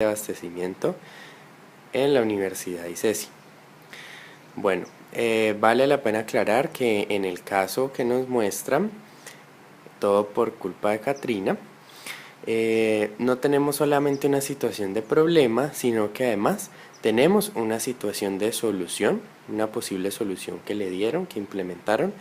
de abastecimiento en la Universidad ICESI. Bueno, vale la pena aclarar que en el caso que nos muestran, todo por culpa de Katrina, no tenemos solamente una situación de problema, sino que además tenemos una situación de solución, una posible solución que le dieron, que implementaron,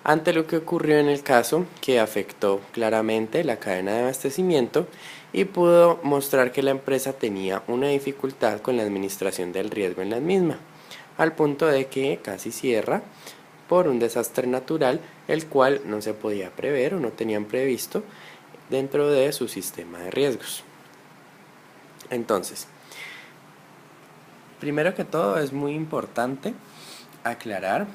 ante lo que ocurrió en el caso que afectó claramente la cadena de abastecimiento y pudo mostrar que la empresa tenía una dificultad con la administración del riesgo en la misma, al punto de que casi cierra por un desastre natural, el cual no se podía prever o no tenían previsto dentro de su sistema de riesgos. Entonces, primero que todo es muy importante aclarar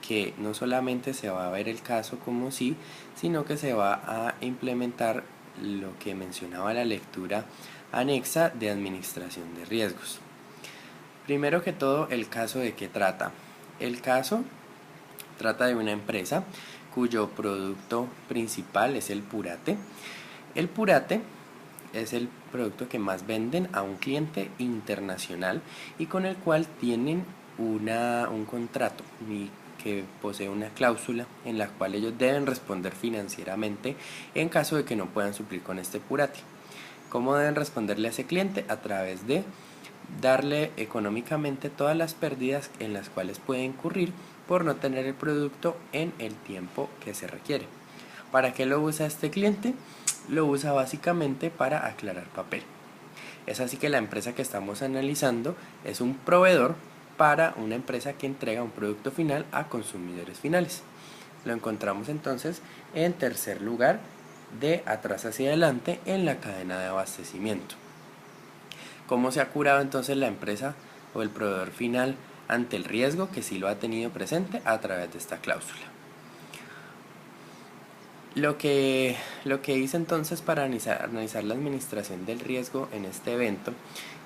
que no solamente se va a ver el caso como sí, sino que se va a implementar lo que mencionaba la lectura anexa de administración de riesgos. Primero que todo, el caso de qué trata. El caso trata de una empresa cuyo producto principal es el purate. El purate es el producto que más venden a un cliente internacional y con el cual tienen un contrato y que posee una cláusula en la cual ellos deben responder financieramente en caso de que no puedan suplir con este purate. ¿Cómo deben responderle a ese cliente? A través de darle económicamente todas las pérdidas en las cuales puede incurrir por no tener el producto en el tiempo que se requiere. ¿Para qué lo usa este cliente? Lo usa básicamente para aclarar papel. Es así que la empresa que estamos analizando es un proveedor para una empresa que entrega un producto final a consumidores finales. Lo encontramos entonces en tercer lugar de atrás hacia adelante en la cadena de abastecimiento. ¿Cómo se ha curado entonces la empresa o el proveedor final ante el riesgo que sí lo ha tenido presente? A través de esta cláusula. Lo que hice entonces para analizar la administración del riesgo en este evento,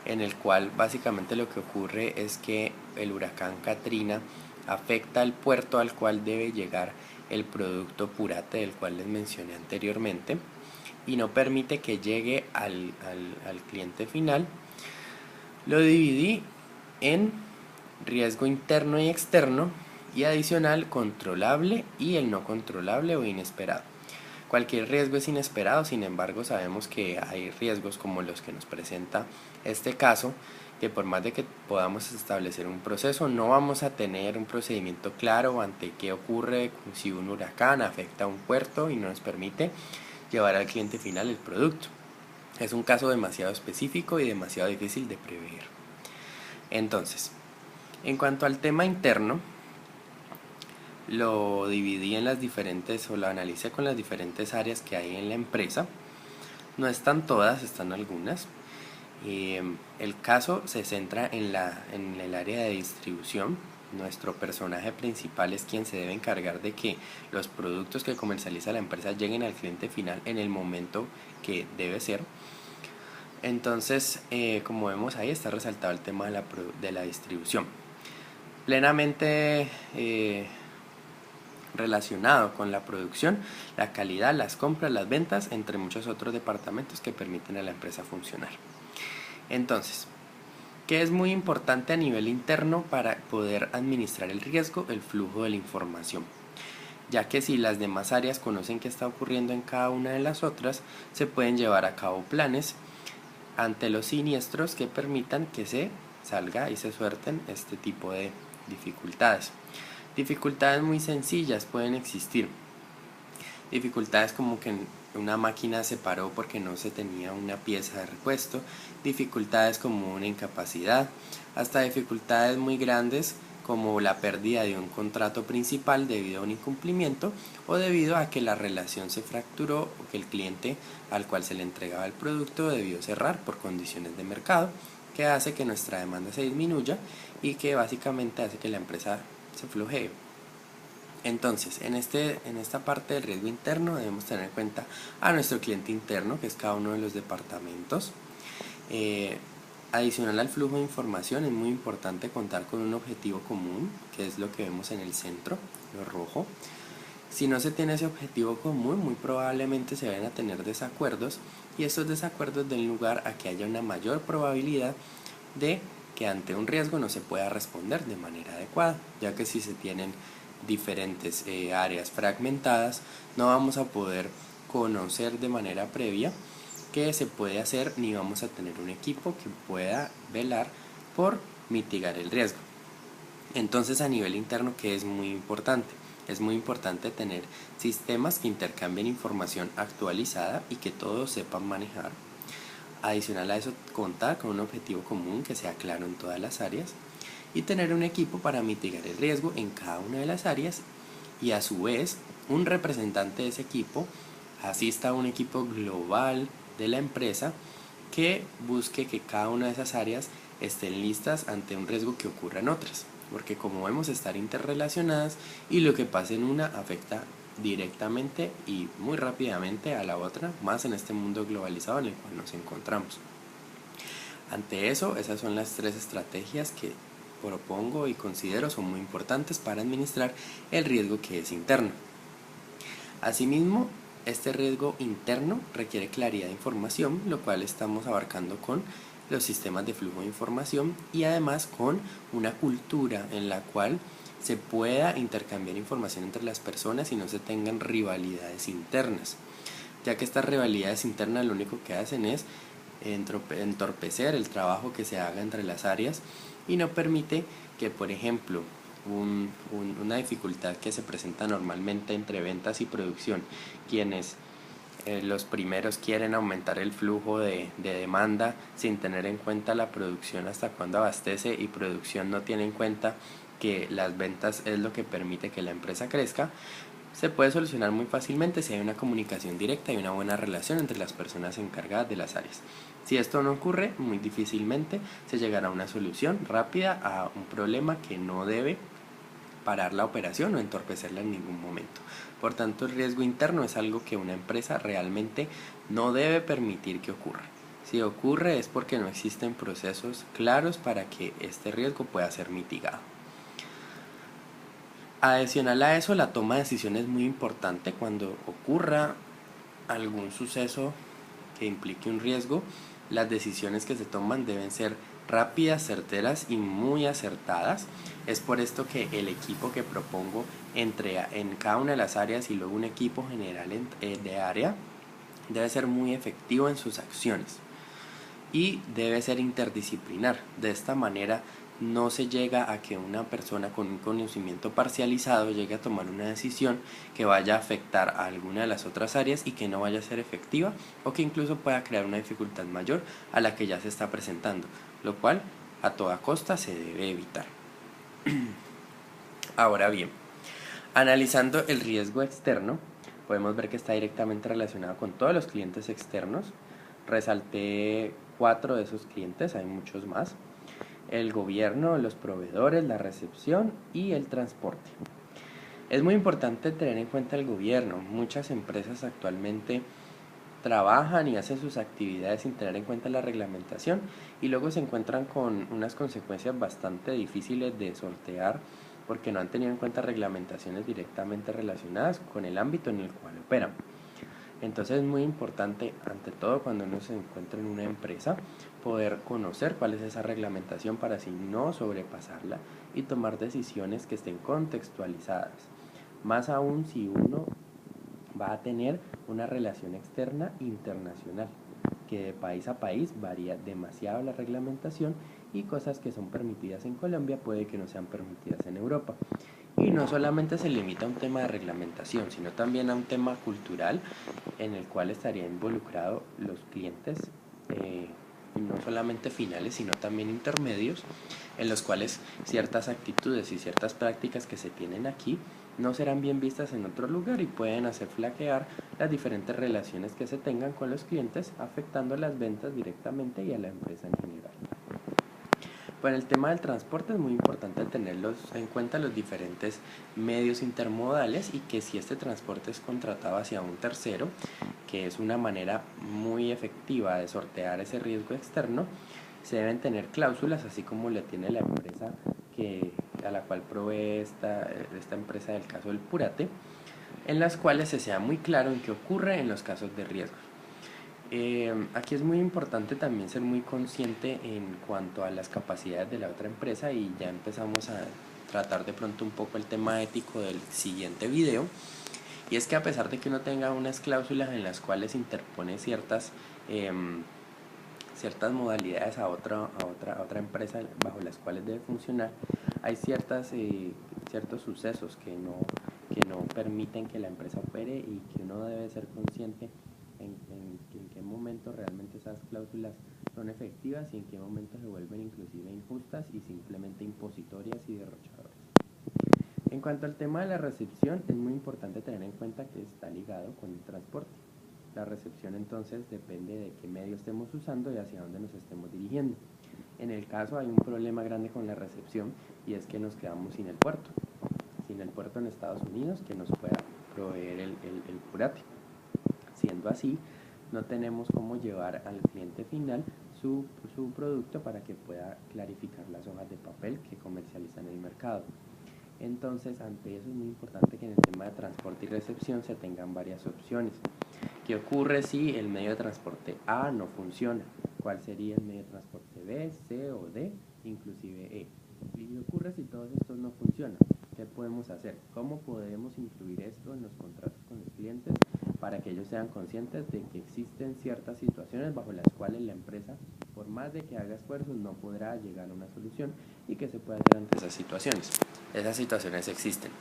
en el cual básicamente lo que ocurre es que el huracán Katrina afecta al puerto al cual debe llegar el producto purate del cual les mencioné anteriormente y no permite que llegue al cliente final. Lo dividí en riesgo interno y externo y adicional controlable y el no controlable o inesperado. Cualquier riesgo es inesperado, sin embargo sabemos que hay riesgos como los que nos presenta este caso, que por más de que podamos establecer un proceso, no vamos a tener un procedimiento claro ante qué ocurre si un huracán afecta a un puerto y no nos permite llevar al cliente final el producto. Es un caso demasiado específico y demasiado difícil de prever. Entonces, en cuanto al tema interno, lo dividí en las diferentes, o lo analicé con las diferentes áreas que hay en la empresa. No están todas, están algunas. El caso se centra en el área de distribución. Nuestro personaje principal es quien se debe encargar de que los productos que comercializa la empresa lleguen al cliente final en el momento que debe ser. Entonces, como vemos ahí está resaltado el tema de la distribución. Plenamente relacionado con la producción, la calidad, las compras, las ventas, entre muchos otros departamentos que permiten a la empresa funcionar. Entonces, ¿qué es muy importante a nivel interno para poder administrar el riesgo? El flujo de la información, ya que si las demás áreas conocen qué está ocurriendo en cada una de las otras, se pueden llevar a cabo planes ante los siniestros que permitan que se salga y se suelten este tipo de dificultades. Dificultades muy sencillas pueden existir. Dificultades como que una máquina se paró porque no se tenía una pieza de repuesto, dificultades como una incapacidad, hasta dificultades muy grandes como la pérdida de un contrato principal debido a un incumplimiento o debido a que la relación se fracturó o que el cliente al cual se le entregaba el producto debió cerrar por condiciones de mercado, que hace que nuestra demanda se disminuya y que básicamente hace que la empresa se flojee. Entonces, en esta parte del riesgo interno debemos tener en cuenta a nuestro cliente interno, que es cada uno de los departamentos. Adicional al flujo de información, es muy importante contar con un objetivo común, que es lo que vemos en el centro, lo rojo. Si no se tiene ese objetivo común, muy probablemente se vayan a tener desacuerdos y estos desacuerdos den lugar a que haya una mayor probabilidad de que ante un riesgo no se pueda responder de manera adecuada, ya que si se tienen diferentes áreas fragmentadas, no vamos a poder conocer de manera previa qué se puede hacer, ni vamos a tener un equipo que pueda velar por mitigar el riesgo. Entonces, a nivel interno, ¿qué es muy importante? Es muy importante tener sistemas que intercambien información actualizada y que todos sepan manejar. Adicional a eso, contar con un objetivo común que sea claro en todas las áreas y tener un equipo para mitigar el riesgo en cada una de las áreas, y a su vez un representante de ese equipo asista a un equipo global de la empresa que busque que cada una de esas áreas estén listas ante un riesgo que ocurra en otras, porque como vemos, estar interrelacionadas y lo que pasa en una afecta directamente y muy rápidamente a la otra, más en este mundo globalizado en el cual nos encontramos. Ante eso, esas son las 3 estrategias que propongo y considero son muy importantes para administrar el riesgo que es interno. Asimismo, este riesgo interno requiere claridad de información, lo cual estamos abarcando con los sistemas de flujo de información y además con una cultura en la cual se pueda intercambiar información entre las personas y no se tengan rivalidades internas, ya que estas rivalidades internas lo único que hacen es entorpecer el trabajo que se haga entre las áreas y no permite que, por ejemplo, una dificultad que se presenta normalmente entre ventas y producción, quienes los primeros quieren aumentar el flujo de demanda sin tener en cuenta la producción hasta cuándo abastece, y producción no tiene en cuenta que las ventas es lo que permite que la empresa crezca. Se puede solucionar muy fácilmente si hay una comunicación directa y una buena relación entre las personas encargadas de las áreas. Si esto no ocurre, muy difícilmente se llegará a una solución rápida a un problema que no debe parar la operación o entorpecerla en ningún momento. Por tanto, el riesgo interno es algo que una empresa realmente no debe permitir que ocurra. Si ocurre es porque no existen procesos claros para que este riesgo pueda ser mitigado. Adicional a eso, la toma de decisiones es muy importante. Cuando ocurra algún suceso que implique un riesgo, las decisiones que se toman deben ser rápidas, certeras y muy acertadas. Es por esto que el equipo que propongo entre en cada una de las áreas y luego un equipo general de área debe ser muy efectivo en sus acciones y debe ser interdisciplinar. De esta manera no se llega a que una persona con un conocimiento parcializado llegue a tomar una decisión que vaya a afectar a alguna de las otras áreas y que no vaya a ser efectiva, o que incluso pueda crear una dificultad mayor a la que ya se está presentando, lo cual a toda costa se debe evitar. Ahora bien, analizando el riesgo externo, podemos ver que está directamente relacionado con todos los clientes externos. Resalté 4 de esos clientes, hay muchos más: el gobierno, los proveedores, la recepción y el transporte. Es muy importante tener en cuenta el gobierno. Muchas empresas actualmente trabajan y hacen sus actividades sin tener en cuenta la reglamentación y luego se encuentran con unas consecuencias bastante difíciles de sortear porque no han tenido en cuenta reglamentaciones directamente relacionadas con el ámbito en el cual operan. Entonces es muy importante, ante todo cuando uno se encuentra en una empresa, poder conocer cuál es esa reglamentación para así no sobrepasarla y tomar decisiones que estén contextualizadas. Más aún si uno va a tener una relación externa internacional, que de país a país varía demasiado la reglamentación y cosas que son permitidas en Colombia puede que no sean permitidas en Europa. Y no solamente se limita a un tema de reglamentación, sino también a un tema cultural en el cual estaría involucrado los clientes, no solamente finales, sino también intermedios, en los cuales ciertas actitudes y ciertas prácticas que se tienen aquí no serán bien vistas en otro lugar y pueden hacer flaquear las diferentes relaciones que se tengan con los clientes, afectando las ventas directamente y a la empresa en general. Para el tema del transporte es muy importante tenerlos en cuenta los diferentes medios intermodales y que si este transporte es contratado hacia un tercero, que es una manera muy efectiva de sortear ese riesgo externo, se deben tener cláusulas, así como le tiene la empresa a la cual provee esta empresa del caso del Purate, en las cuales se sea muy claro en qué ocurre en los casos de riesgo. Aquí es muy importante también ser muy consciente en cuanto a las capacidades de la otra empresa, y ya empezamos a tratar de pronto un poco el tema ético del siguiente video. Y es que a pesar de que uno tenga unas cláusulas en las cuales interpone ciertas modalidades a otra empresa bajo las cuales debe funcionar, hay ciertos sucesos que no permiten que la empresa opere, y que uno debe ser consciente en qué momento realmente esas cláusulas son efectivas y en qué momento se vuelven inclusive injustas y simplemente impositorias y derrochadoras. En cuanto al tema de la recepción, es muy importante tener en cuenta que está ligado con el transporte. La recepción entonces depende de qué medio estemos usando y hacia dónde nos estemos dirigiendo. En el caso hay un problema grande con la recepción, y es que nos quedamos sin el puerto en Estados Unidos que nos pueda proveer el curate. Siendo así, no tenemos cómo llevar al cliente final su producto para que pueda clarificar las hojas de papel que comercializa en el mercado. Entonces, ante eso es muy importante que en el tema de transporte y recepción se tengan varias opciones. ¿Qué ocurre si el medio de transporte A no funciona? ¿Cuál sería el medio de transporte B, C o D, inclusive E? ¿Y qué ocurre si todos estos no funcionan? ¿Qué podemos hacer? ¿Cómo podemos incluir esto en los contratos con los clientes para que ellos sean conscientes de que existen ciertas situaciones bajo las cuales la empresa, por más de que haga esfuerzos, no podrá llegar a una solución, y qué se puede hacer ante esas situaciones? Esas situaciones existen,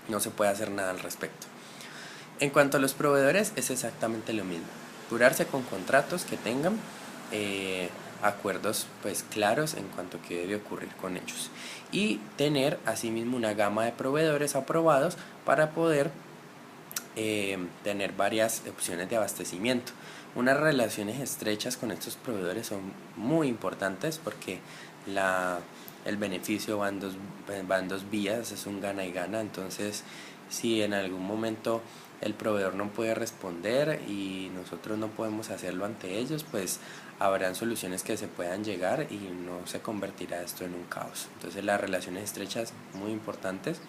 no se puede hacer nada al respecto. En cuanto a los proveedores, es exactamente lo mismo. Curarse con contratos que tengan acuerdos pues claros en cuanto a qué debe ocurrir con ellos, y tener asimismo una gama de proveedores aprobados para poder tener varias opciones de abastecimiento. Unas relaciones estrechas con estos proveedores son muy importantes, porque el beneficio va en dos vías, es un gana y gana. Entonces, si en algún momento el proveedor no puede responder y nosotros no podemos hacerlo ante ellos, pues habrán soluciones que se puedan llegar y no se convertirá esto en un caos. Entonces, las relaciones estrechas muy importantes,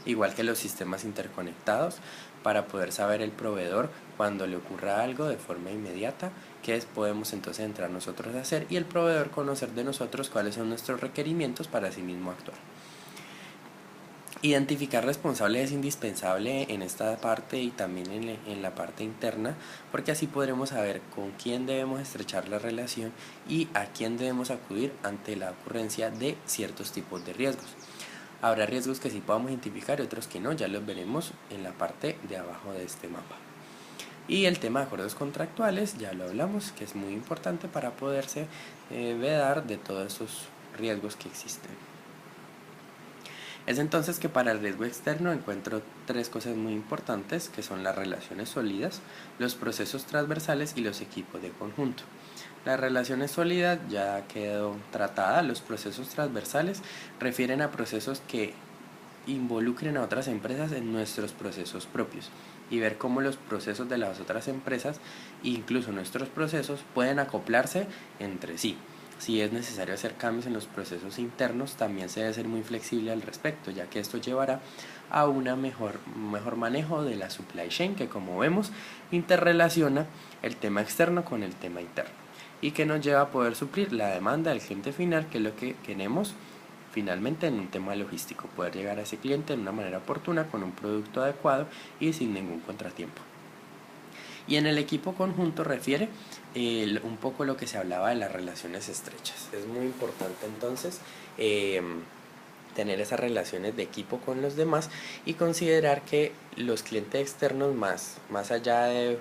igual que los sistemas interconectados, para poder saber el proveedor cuando le ocurra algo de forma inmediata, qué podemos entonces entrar nosotros a hacer, y el proveedor conocer de nosotros cuáles son nuestros requerimientos para sí mismo actuar. Identificar responsables es indispensable en esta parte y también en la parte interna, porque así podremos saber con quién debemos estrechar la relación y a quién debemos acudir ante la ocurrencia de ciertos tipos de riesgos. Habrá riesgos que sí podamos identificar y otros que no, ya los veremos en la parte de abajo de este mapa. Y el tema de acuerdos contractuales, ya lo hablamos, que es muy importante para poderse vedar de todos esos riesgos que existen. Es entonces que para el riesgo externo encuentro tres cosas muy importantes, que son las relaciones sólidas, los procesos transversales y los equipos de conjunto. Las relaciones sólidas ya quedó tratada. Los procesos transversales refieren a procesos que involucren a otras empresas en nuestros procesos propios, y ver cómo los procesos de las otras empresas, incluso nuestros procesos, pueden acoplarse entre sí. Si es necesario hacer cambios en los procesos internos, también se debe ser muy flexible al respecto, ya que esto llevará a un mejor manejo de la supply chain, que, como vemos, interrelaciona el tema externo con el tema interno, y que nos lleva a poder suplir la demanda del cliente final, que es lo que queremos finalmente en un tema logístico: poder llegar a ese cliente de una manera oportuna, con un producto adecuado y sin ningún contratiempo. Y en el equipo conjunto refiere un poco lo que se hablaba de las relaciones estrechas. Es muy importante entonces tener esas relaciones de equipo con los demás, y considerar que los clientes externos, más allá de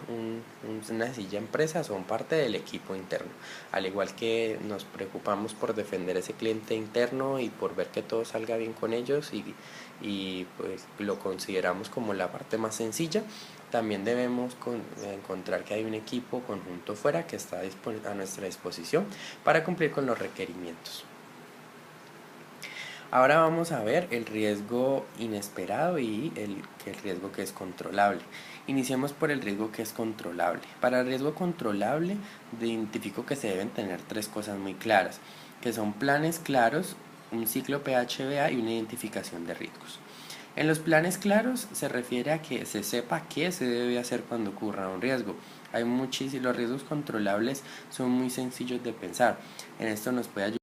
una sencilla empresa, son parte del equipo interno. Al igual que nos preocupamos por defender ese cliente interno y por ver que todo salga bien con ellos, y pues lo consideramos como la parte más sencilla, también debemos encontrar que hay un equipo conjunto fuera que está a nuestra disposición para cumplir con los requerimientos. Ahora vamos a ver el riesgo inesperado y el riesgo que es controlable. Iniciemos por el riesgo que es controlable. Para el riesgo controlable, identifico que se deben tener tres cosas muy claras, que son planes claros, un ciclo PHBA y una identificación de riesgos. En los planes claros se refiere a que se sepa qué se debe hacer cuando ocurra un riesgo. Hay muchísimos, los riesgos controlables son muy sencillos de pensar. En esto nos puede ayudar